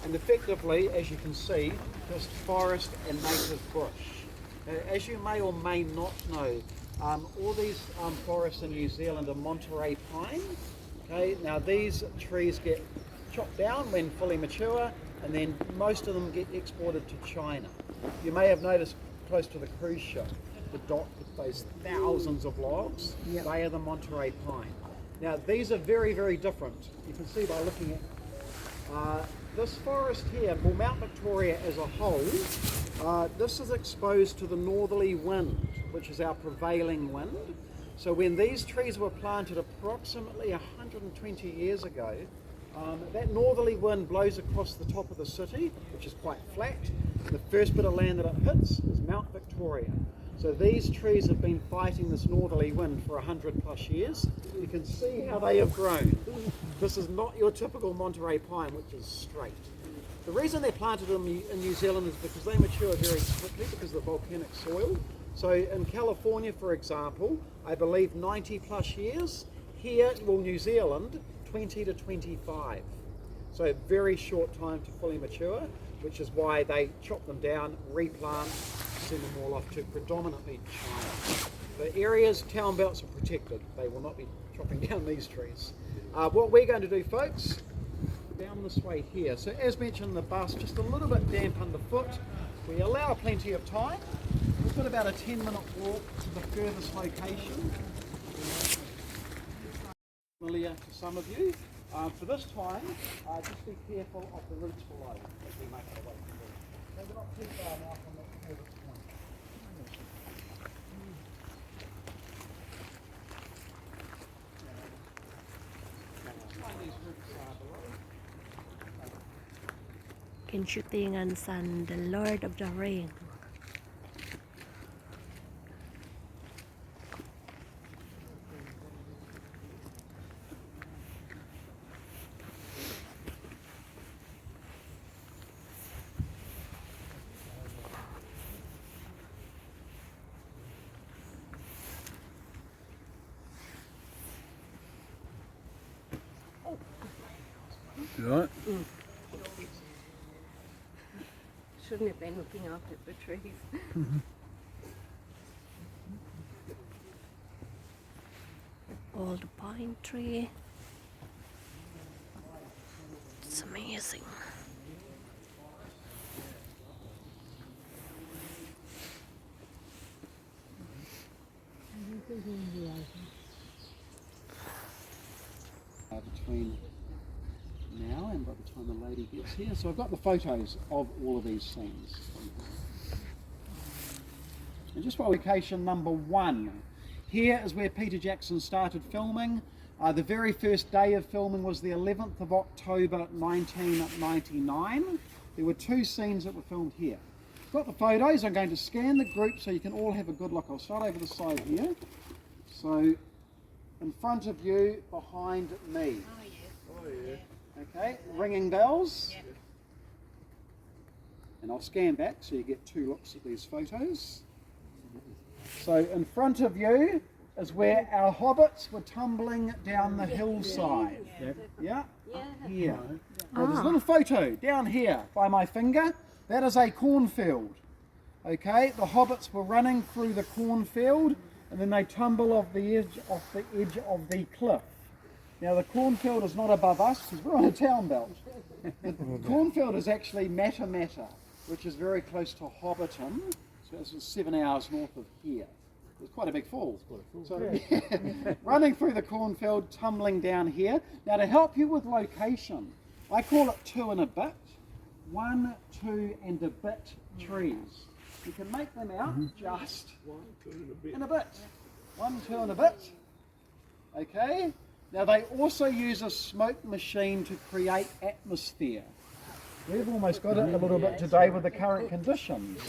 and effectively, as you can see, just forest and native bush. As you may or may not know, all these forests in New Zealand are Monterey pine. Okay, now these trees get chopped down when fully mature, and then most of them get exported to China. You may have noticed close to the cruise ship, the dot with those thousands of logs, Yep. they are the Monterey pine. Now these are very, very different. You can see by looking at this forest here, well, Mount Victoria as a whole, this is exposed to the northerly wind, which is our prevailing wind. So when these trees were planted approximately 120 years ago, that northerly wind blows across the top of the city, which is quite flat. The first bit of land that it hits is Mount Victoria. So these trees have been fighting this northerly wind for 100 plus years. You can see how they have grown. This is not your typical Monterey pine, which is straight. The reason they're planted in New Zealand is because they mature very quickly because of the volcanic soil. So in California, for example, I believe 90 plus years. Here, well, New Zealand, 20 to 25. So a very short time to fully mature, which is why they chop them down, replant, send them all off to predominantly China. The areas, town belts are protected. They will not be chopping down these trees. What we're going to do, folks, down this way here. So as mentioned, the bus just a little bit damp underfoot. We allow plenty of time. We've got about a 10-minute walk to the furthest location. Familiar to some of you. For this time, just be careful of the roots below as we make our way through. So we're not too far now from that furthest point. These roots are below. Kinsyutingan san The Lord of the Ring. You right? Shouldn't have been looking up at the trees. Old pine tree. It's amazing. Between now and by the time the lady gets here. So I've got the photos of all of these scenes. And just for location number 1. Here is where Peter Jackson started filming. The very first day of filming was the 11th of October 1999. There were 2 scenes that were filmed here. Got the photos. I'm going to scan the group so you can all have a good look. I'll start over the side here. So in front of you, behind me. Oh yeah. Okay, ringing bells. Yep. And I'll scan back so you get 2 looks at these photos. So in front of you is where our hobbits were tumbling down the hillside. Yeah, here. Now, there's a little photo down here by my finger. That is a cornfield. Okay, the hobbits were running through the cornfield and then they tumble off the edge of the cliff. Now the cornfield is not above us because we're on a town belt. The cornfield is actually Matamata, which is very close to Hobbiton. So this is 7 hours north of here. It's quite a big fall. So running through the cornfield, tumbling down here. Now to help you with location, I call it 2 and a bit. 1, 2 and a bit trees. You can make them out just 1, 2 and a bit. 1, 2 and a bit. Okay. Now they also use a smoke machine to create atmosphere. We've almost got it a little bit today with the current conditions.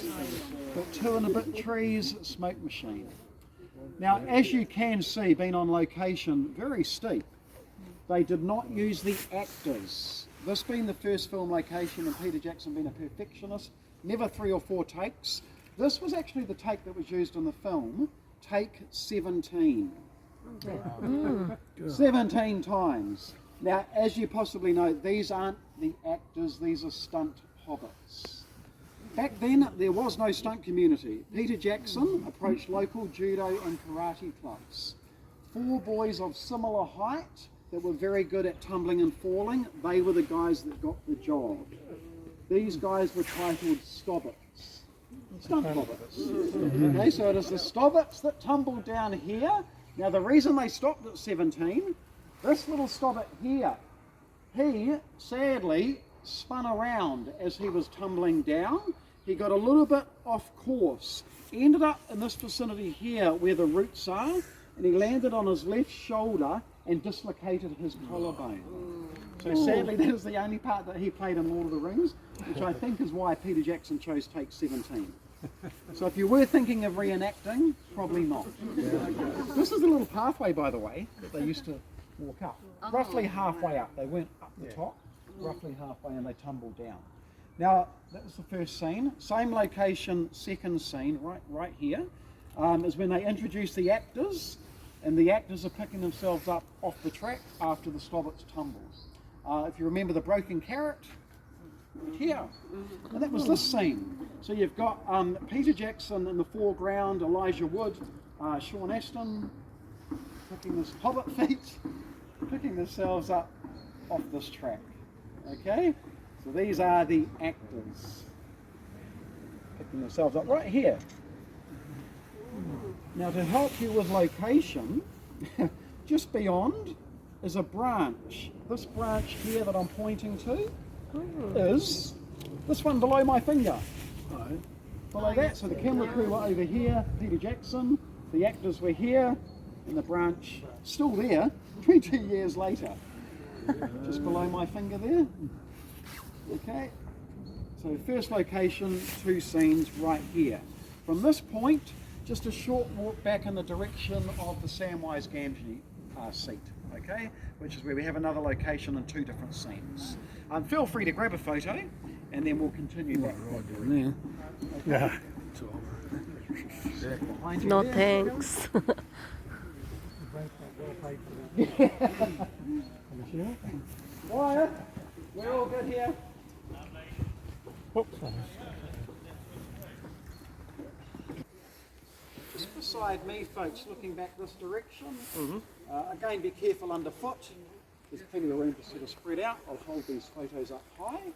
But 2 and a bit trees, smoke machine. Now as you can see, being on location, very steep. They did not use the actors. This being the first film location and Peter Jackson being a perfectionist, never 3 or 4 takes. This was actually the take that was used in the film, take 17. 17 times. Now, as you possibly know, these aren't the actors, these are stunt hobbits. Back then, there was no stunt community. Peter Jackson approached local judo and karate clubs. 4 boys of similar height that were very good at tumbling and falling, they were the guys that got the job. These guys were titled Stobbits. Stunt hobbits. Okay, so it is the Stobbits that tumbled down here. Now the reason they stopped at 17, this little Stobbit here, he sadly spun around as he was tumbling down. He got a little bit off course, ended up in this vicinity here where the roots are, and he landed on his left shoulder and dislocated his collarbone. So sadly that is the only part that he played in Lord of the Rings, which I think is why Peter Jackson chose take 17. So if you were thinking of reenacting, probably not. This is a little pathway, by the way, that they used to walk up. Roughly halfway up. They went up the top, roughly halfway, and they tumbled down. Now, that was the first scene. Same location, second scene, right here, is when they introduce the actors, and the actors are picking themselves up off the track after the Stobbits tumbled. If you remember the broken carrot, here, and that was this scene. So you've got Peter Jackson in the foreground, Elijah Wood, Sean Astin, picking his hobbit feet, picking themselves up off this track. Okay, so these are the actors picking themselves up right here. Now to help you with location, just beyond is a branch. This branch here that I'm pointing to is this one below my finger. Below that, so the camera crew were over here, Peter Jackson, the actors were here, and the branch still there 20 years later. Just below my finger there. Okay, so first location, 2 scenes right here. From this point, just a short walk back in the direction of the Samwise Gamgee seat, okay, which is where we have another location and 2 different scenes. Feel free to grab a photo, and then we'll continue back. Right there. Behind you No there. thanks. Wyatt, we're all good here. Just beside me, folks, looking back this direction. Again, be careful underfoot. There's plenty of room to sort of spread out. I'll hold these photos up high.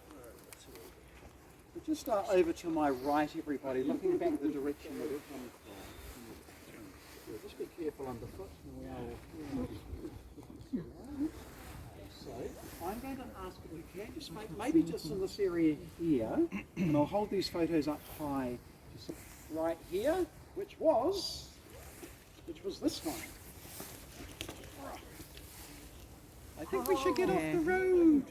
But just over to my right, everybody, looking back the direction that we're coming from. Just be careful underfoot. So I'm going to ask if you can just maybe just in this area here, and I'll hold these photos up high, just right here, which was this one. I think we should get off the road.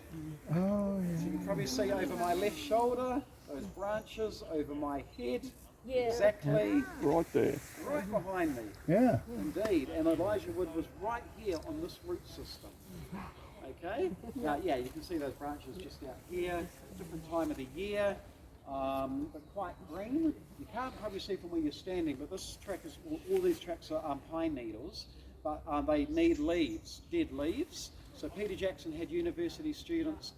Oh, yeah. So you can probably see over my left shoulder, those branches over my head. Yeah. Exactly Right there. right behind me. Yeah. Indeed, and Elijah Wood was right here on this root system. Okay? Now, yeah, you can see those branches just out here, different time of the year, but quite green. You can't probably see from where you're standing, but this track is, all these tracks are pine needles, but they need leaves, dead leaves. So Peter Jackson had university students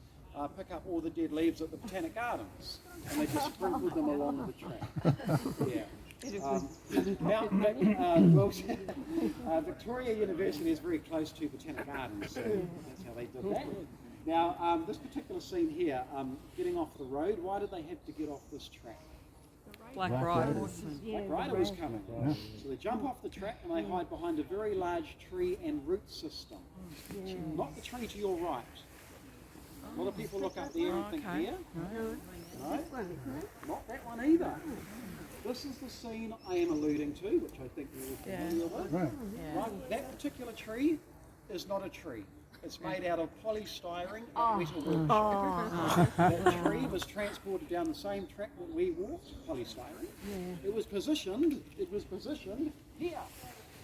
pick up all the dead leaves at the Botanic Gardens, and they just sprinkled them along the track. Yeah. Victoria University is very close to Botanic Gardens, so that's how they did that. Now, this particular scene here, getting off the road, why did they have to get off this track? Black Rider. Black Rider was coming. So they jump off the track and they hide behind a very large tree and root system. Not the tree to your right. A lot of people look up there and think here. Right? Not that one either. This is the scene I am alluding to, which I think you're all familiar with. Right? That particular tree is not a tree. It's made out of polystyrene and metal wood. That tree was transported down the same track that we walked, polystyrene. It was positioned here.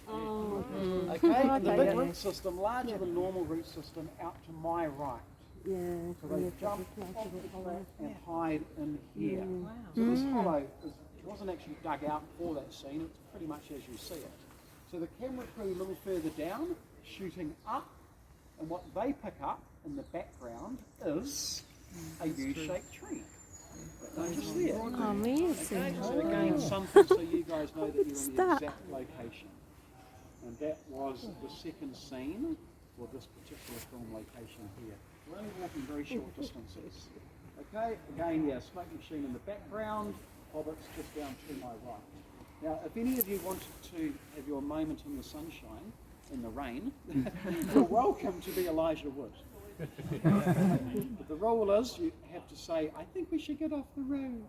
Okay, and the big root system, larger than normal root system, out to my right. So they jump off the track and hide in here. So this hollow wasn't actually dug out for that scene, it's pretty much as you see it. So the camera crew a little further down, shooting up, And what they pick up in the background is a U-shaped tree. That just there. Amazing. So again, something so you guys know that you're in the Stop. exact location. And that was the second scene for this particular film location here. We're only walking very short distances. Okay, again, yeah, smoke machine in the background, hobbits just down to my right. Now, if any of you wanted to have your moment in the sunshine, in the rain, you're welcome to be Elijah Wood. But the rule is you have to say, I think we should get off the road.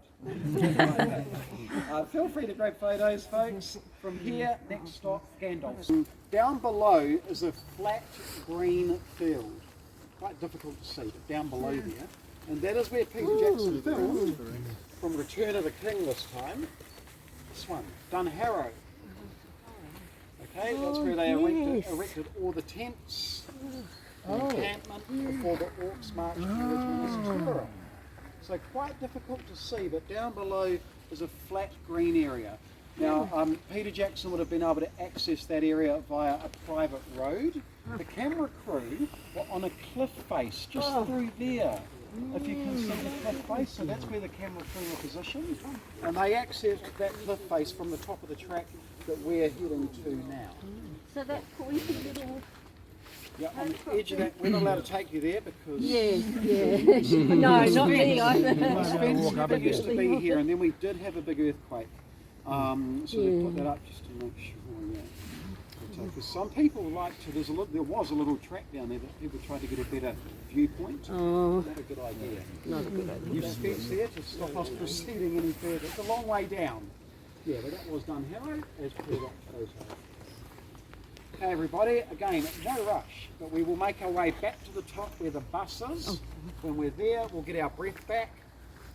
Feel free to grab photos, folks. From here, next stop, Gandalf. Down below is a flat green field. Quite difficult to see, but down below there. And that is where Peter Jackson filmed from Return of the King this time. This one, Dunharrow. Okay, that's where they erected all the tents, the encampment before the orcs marched through Richmond. So quite difficult to see, but down below is a flat green area. Now, Peter Jackson would have been able to access that area via a private road. The camera crew were on a cliff face just through there. If you can see the cliff face, so that's where the camera crew were positioned. And they accessed that cliff face from the top of the track that we're heading to now. So that pointy little... Yeah, on the edge of that, we're not allowed to take you there because... No, not me either. Spence never used to be here, and then we did have a big earthquake. So they put that up just to make sure, yeah. Because some people like to, there was a little track down there that people tried to get a better viewpoint. Oh, Not a good idea. not a good idea. You've Spence there to stop us proceeding any further. It's a long way down. Yeah, but that was Dunharrow as per that photo. Okay, everybody, again, no rush, but we will make our way back to the top where the bus is. When we're there, we'll get our breath back.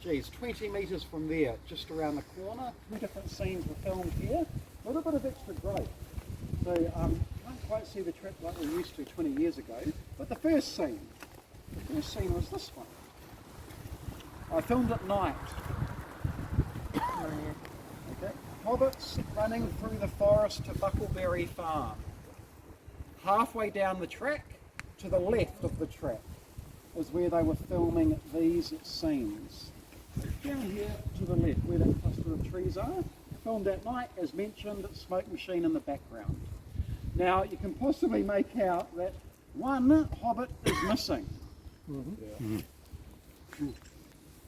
Geez, 20 metres from there, just around the corner. 2 different scenes were filmed here. A little bit of extra growth. So, can't quite see the track like we used to 20 years ago. But the first scene was this one. I filmed at night. Okay. Hobbits running through the forest to Buckleberry Farm. Halfway down the track, to the left of the track, is where they were filming these scenes. Down here to the left, where that cluster of trees are, filmed at night, as mentioned, smoke machine in the background. Now, you can possibly make out that one hobbit is missing.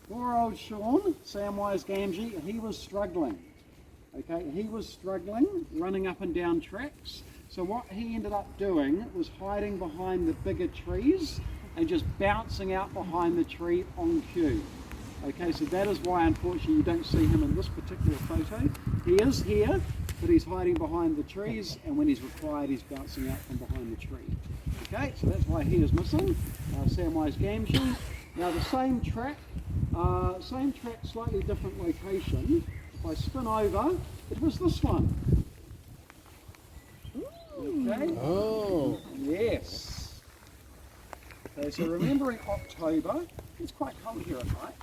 Poor old Sean, Samwise Gamgee, he was struggling. Okay, he was struggling, running up and down tracks. So what he ended up doing was hiding behind the bigger trees and just bouncing out behind the tree on cue. Okay, so that is why unfortunately you don't see him in this particular photo. He is here, but he's hiding behind the trees, and when he's required he's bouncing out from behind the tree. Okay, so that's why he is missing, Samwise Gamgee. Now the same track, slightly different location. If I spin over, it was this one. Okay. Oh. Yes. Okay, so remembering October, it's quite cold here at night.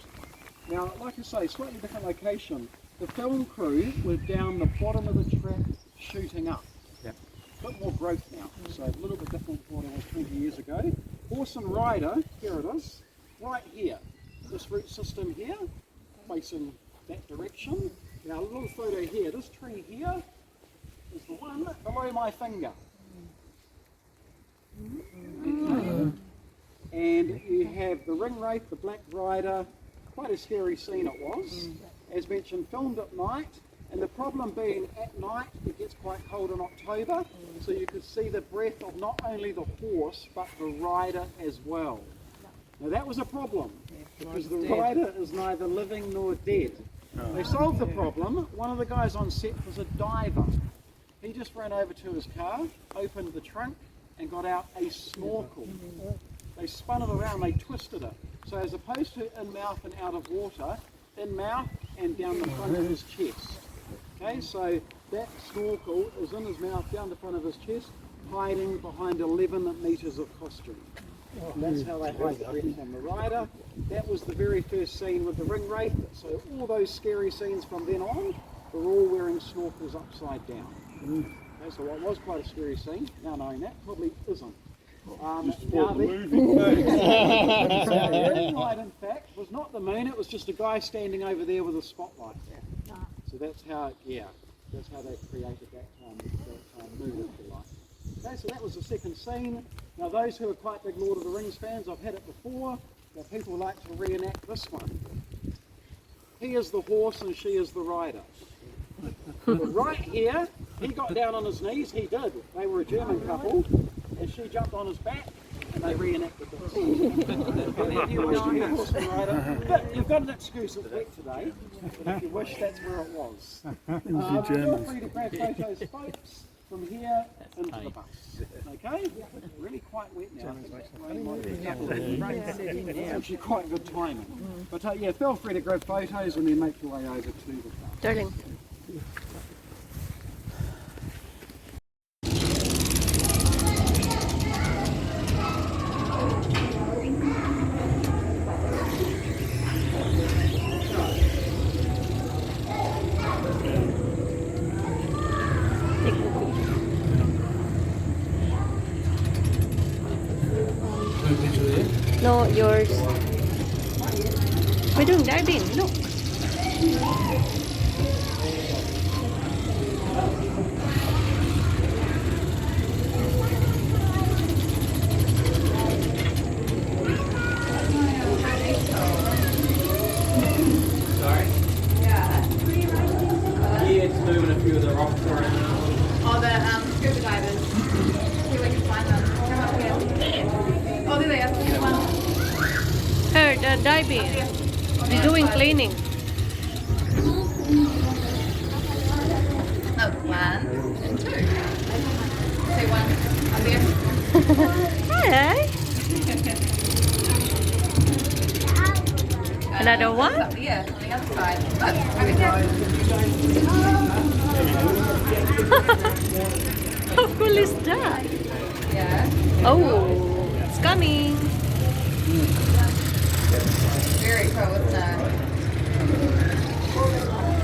Now, like I say, slightly different location. The film crew were down the bottom of the track shooting up. Yep. A bit more growth now, so a little bit different from what it was 20 years ago. Horse and rider, here it is, right here. This root system here, facing that direction. Now, a little photo here, this tree here is the one below my finger. Okay. And you have the ring wraith, the black rider, quite a scary scene it was. As mentioned, filmed at night, and the problem being at night it gets quite cold in October, so you could see the breath of not only the horse but the rider as well. Now that was a problem, because the rider is neither living nor dead. They solved the problem. One of the guys on set was a diver. He just ran over to his car, opened the trunk, and got out a snorkel. They spun it around, they twisted it. So as opposed to in mouth and out of water, in mouth and down the front of his chest. Okay, so that snorkel is in his mouth, down the front of his chest, hiding behind 11 metres of costume. That's how they hide the breath from the rider. That was the very first scene with the ring wraith. So all those scary scenes from then on were all wearing snorkels upside down. Okay, so what was quite a scary scene, now knowing that, probably isn't. Now the ring light, in fact, was not the moon, it was just a guy standing over there with a spotlight. So that's how, that's how they created that moon, if you like. Okay, so that was the second scene. Now those who are quite big Lord of the Rings fans, I've had it before, but people like to reenact this one. He is the horse and she is the rider. But right here, he got down on his knees, he did. They were a German couple, and she jumped on his back, and they reenacted this. And he was the horse and rider. But you've got an excuse, it's wet today, but if you wish, that's where it was. Feel free to grab photos, folks, from here into the bus. Okay? Really quite wet now. I think that's it's actually quite good timing. But yeah, feel free to grab photos and then make your way over to the bus. Darling. No, yours. We're doing diving, look. Sorry? Yeah. It's moving a few of the rocks around. Oh, the scuba divers. See if we can find them. Come up here. Oh, there they are. Here's one. Her, the diving. They're doing cleaning. Oh, one and two. See one up here. Hi. Another one? Up here, on the other side. Look, over there. How cool is that? Yeah. Oh, it's coming. Very cool, isn't it?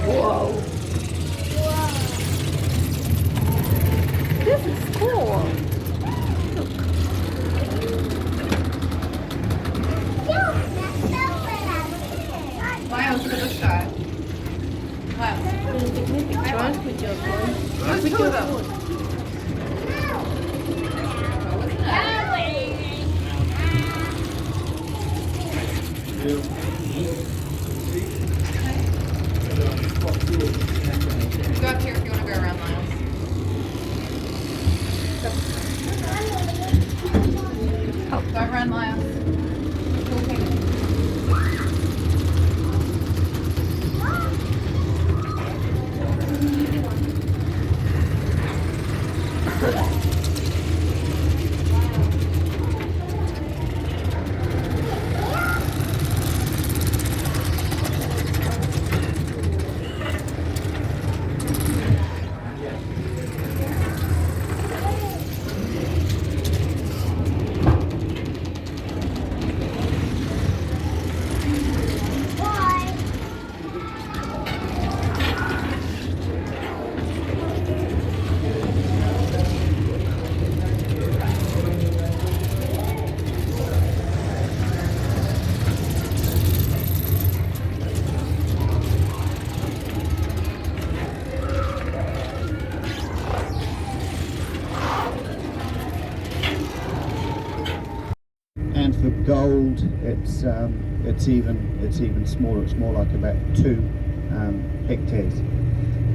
Whoa. This is cool. Miles, look at this guy. Miles. There's two of them. Cool, isn't it? Go up here if you want to go around, Miles. Go around, Miles. And for gold, it's even smaller. It's more like about 2 hectares.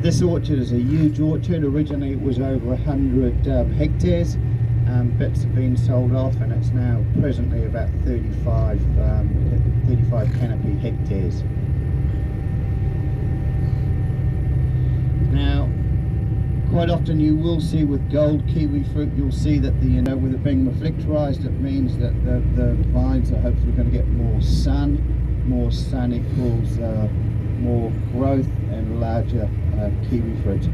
This orchard is a huge orchard. Originally, it was over 100 hectares. Bits have been sold off, and it's now presently about 35 canopy hectares. Now, quite often you will see with gold kiwi fruit, you'll see that with it being reflectorized, it means that the vines are hopefully going to get more sun. More sun equals more growth and larger kiwi fruit.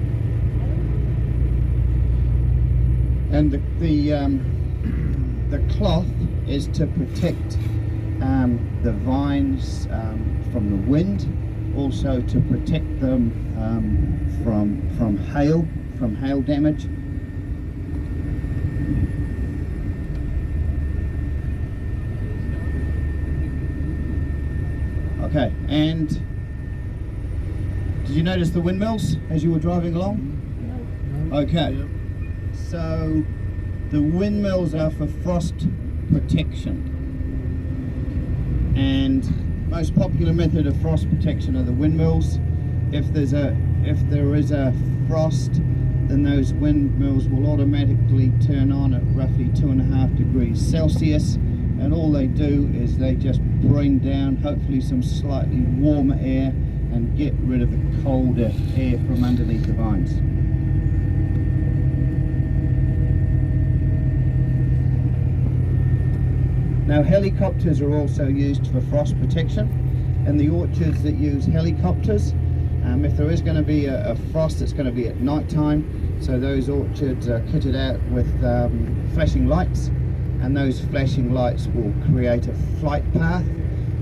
And the cloth is to protect the vines from the wind, also to protect them from hail damage. And did you notice the windmills as you were driving along? Okay. So the windmills are for frost protection. And most popular method of frost protection are the windmills. If there is a frost, then those windmills will automatically turn on at roughly 2.5 degrees Celsius, and all they do is they just bring down hopefully some slightly warmer air and get rid of the colder air from underneath the vines. Now helicopters are also used for frost protection, and the orchards that use helicopters, if there is going to be a frost, it's going to be at night time, so those orchards are kitted out with flashing lights, and those flashing lights will create a flight path,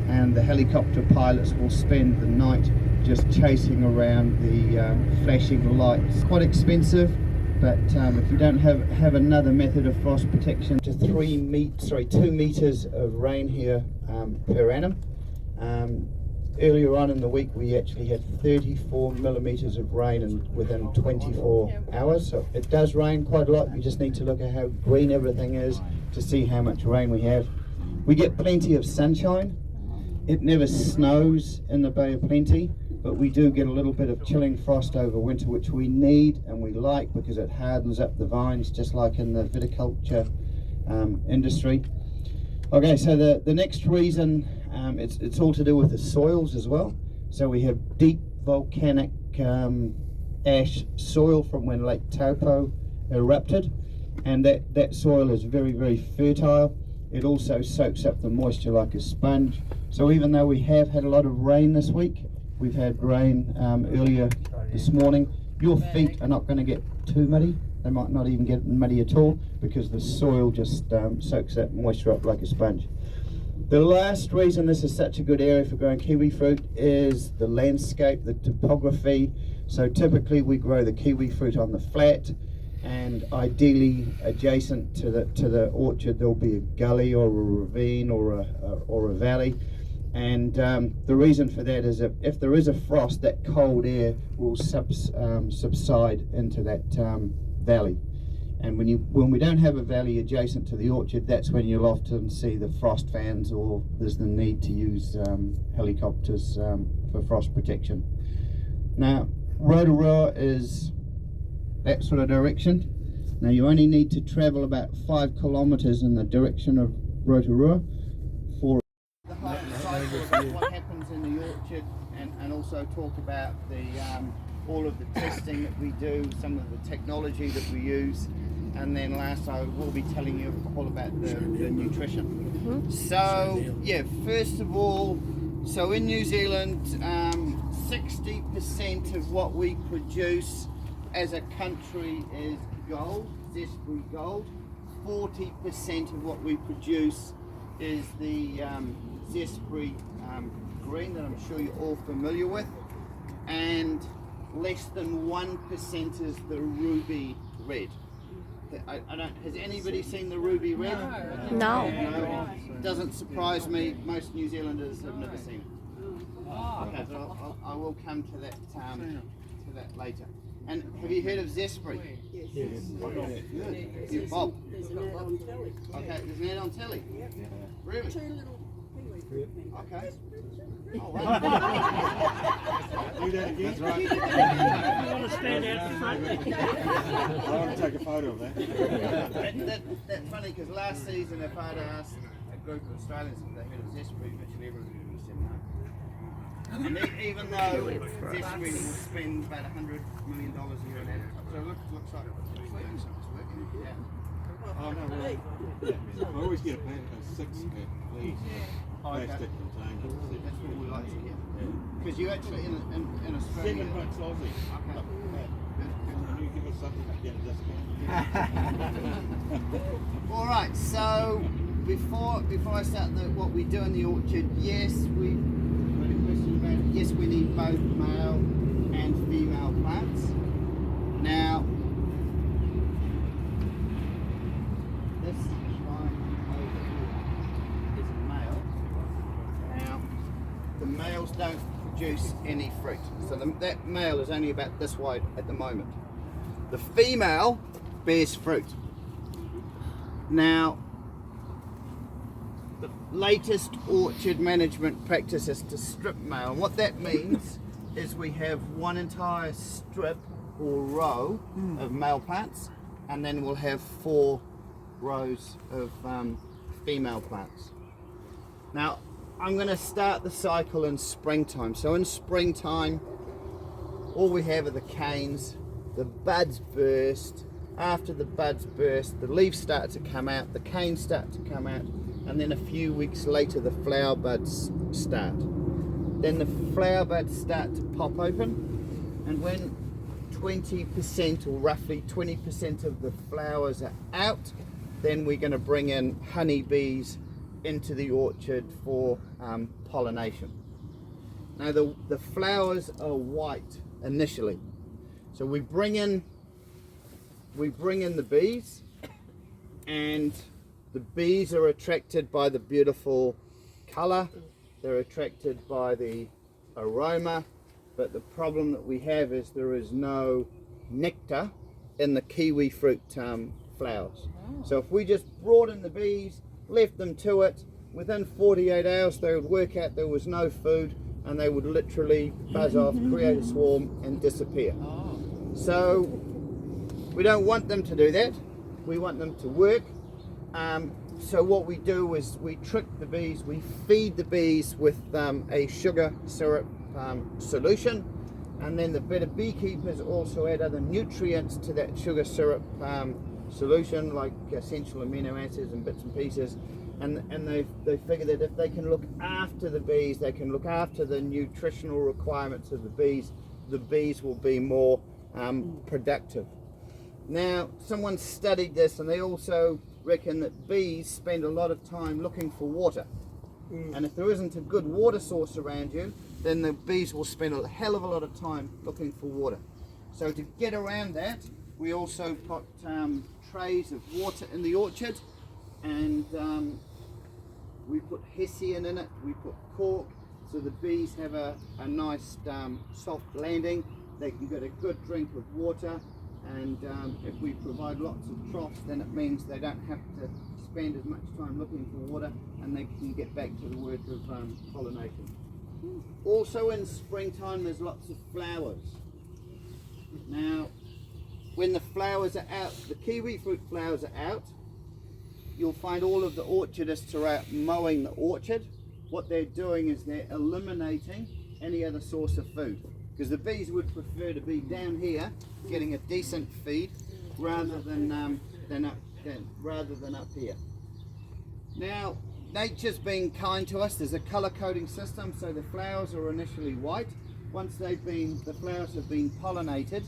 and the helicopter pilots will spend the night just chasing around the flashing lights. Quite expensive, but if you don't have another method of frost protection, to 2 meters of rain here per annum. Earlier on in the week we actually had 34 millimeters of rain within 24 hours, so it does rain quite a lot. You just need to look at how green everything is to see how much rain we have. We get plenty of sunshine. It never snows in the Bay of Plenty, but we do get a little bit of chilling frost over winter, which we need and we like because it hardens up the vines, just like in the viticulture industry. Okay, so the next reason, it's all to do with the soils as well. So we have deep volcanic ash soil from when Lake Taupo erupted, and that soil is very, very fertile. It also soaks up the moisture like a sponge. So even though we have had a lot of rain this week, we've had rain earlier this morning, your feet are not going to get too muddy. They might not even get muddy at all because the soil just soaks that moisture up like a sponge. The last reason this is such a good area for growing kiwi fruit is the landscape, the topography. So typically we grow the kiwi fruit on the flat, and ideally adjacent to the orchard there'll be a gully or a ravine or a valley. And the reason for that is that if there is a frost, that cold air will subside into that valley. And when we don't have a valley adjacent to the orchard, that's when you'll often see the frost fans, or there's the need to use helicopters for frost protection. Now, Rotorua is that sort of direction. Now you only need to travel about 5 kilometers in the direction of Rotorua for the whole cycle of what happens in the orchard, and also talk about the all of the testing that we do, some of the technology that we use, and then last I will be telling you all about the nutrition. So yeah, first of all, so in New Zealand, 60% of what we produce as a country is gold, Zespri gold. 40% of what we produce is the Zespri green that I'm sure you're all familiar with, and less than 1% is the ruby red. I don't. Has anybody seen the ruby red? No. No. Doesn't surprise me. Most New Zealanders have never seen it. Okay, but I will come to that later. And have you heard of Zespri? Yes. You, Bob? There's an ad on telly. Okay, there's an ad on telly. Really? 2 little kiwi. Okay. Oh, wow. Do that again. That's right. You want to stand out the front? I want to take a photo of that. That's funny, because last season if I'd asked a group of Australians if they heard of Zespri, virtually everybody would have said no. And even though Zespri will spend about $100 million a year on advertising, so it looks like it's working. Yeah. Oh, no, well, I always get a 6-pack, please. Plastic container. That's what we like to hear. Because you actually, in Australia... $7 Aussie. Okay. Can you give us something to get a discount? All right, so before I start what we do in the orchard, yes, we had a question about it. Yes, we need both male and female plants. Now, this vine over here is a male. Now, the males don't produce any fruit. So that male is only about this wide at the moment. The female bears fruit. Now, the latest orchard management practice is to strip male. And what that means is we have one entire strip or row of male plants, and then we'll have 4 rows of female plants. Now, I'm going to start the cycle in springtime. So in springtime, all we have are the canes, the buds burst. After the buds burst, the leaves start to come out, the canes start to come out, and then a few weeks later the flower buds start. Then the flower buds start to pop open, and when 20% or roughly 20% of the flowers are out, then we're going to bring in honeybees into the orchard for pollination. Now the flowers are white initially, so we bring in the bees, and the bees are attracted by the beautiful color, they're attracted by the aroma, but the problem that we have is there is no nectar in the kiwi fruit flowers. So if we just brought in the bees, left them to it, within 48 hours they would work out there was no food, and they would literally buzz off, create a swarm and disappear. So we don't want them to do that, we want them to work. So what we do is we trick the bees, we feed the bees with a sugar syrup solution, and then the better beekeepers also add other nutrients to that sugar syrup solution, like essential amino acids and bits and pieces, and they figure that if they can look after the bees, they can look after the nutritional requirements of the bees will be more productive. Now, someone studied this, and they also reckon that bees spend a lot of time looking for water. And if there isn't a good water source around you, then the bees will spend a hell of a lot of time looking for water. So to get around that, we also put trays of water in the orchard, and we put hessian in it, we put cork, so the bees have a nice soft landing. They can get a good drink of water, and if we provide lots of troughs, then it means they don't have to spend as much time looking for water, and they can get back to the work of pollination. Also in springtime there's lots of flowers. Now when the flowers are out, the kiwi fruit flowers are out, you'll find all of the orchardists are out mowing the orchard. What they're doing is they're eliminating any other source of food, because the bees would prefer to be down here getting a decent feed rather than up here. Now, nature's been kind to us. There's a color coding system, so the flowers are initially white. Once the flowers have been pollinated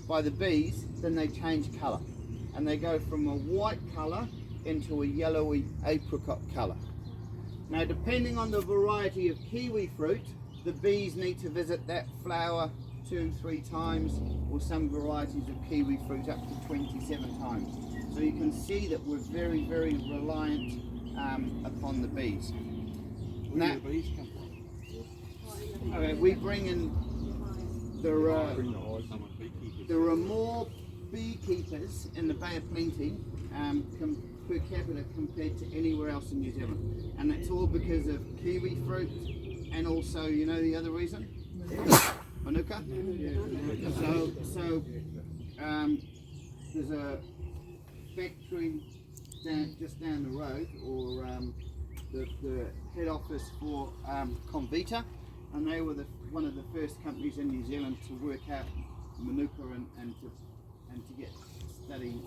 by the bees, then they change color, and they go from a white color into a yellowy apricot color. Now, depending on the variety of kiwi fruit, the bees need to visit that flower 2-3 times, or some varieties of kiwi fruit up to 27 times. So you can see that we're very, very reliant upon the bees. Now, Where do the bees come from? okay, we bring in, there are more beekeepers in the Bay of Plenty per capita compared to anywhere else in New Zealand, and that's all because of kiwi fruit, and also, you know the other reason? Manuka. So there's a factory just down the road, or the head office for Comvita, and they were one of the first companies in New Zealand to work out Manuka and to get study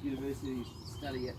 universities to study it.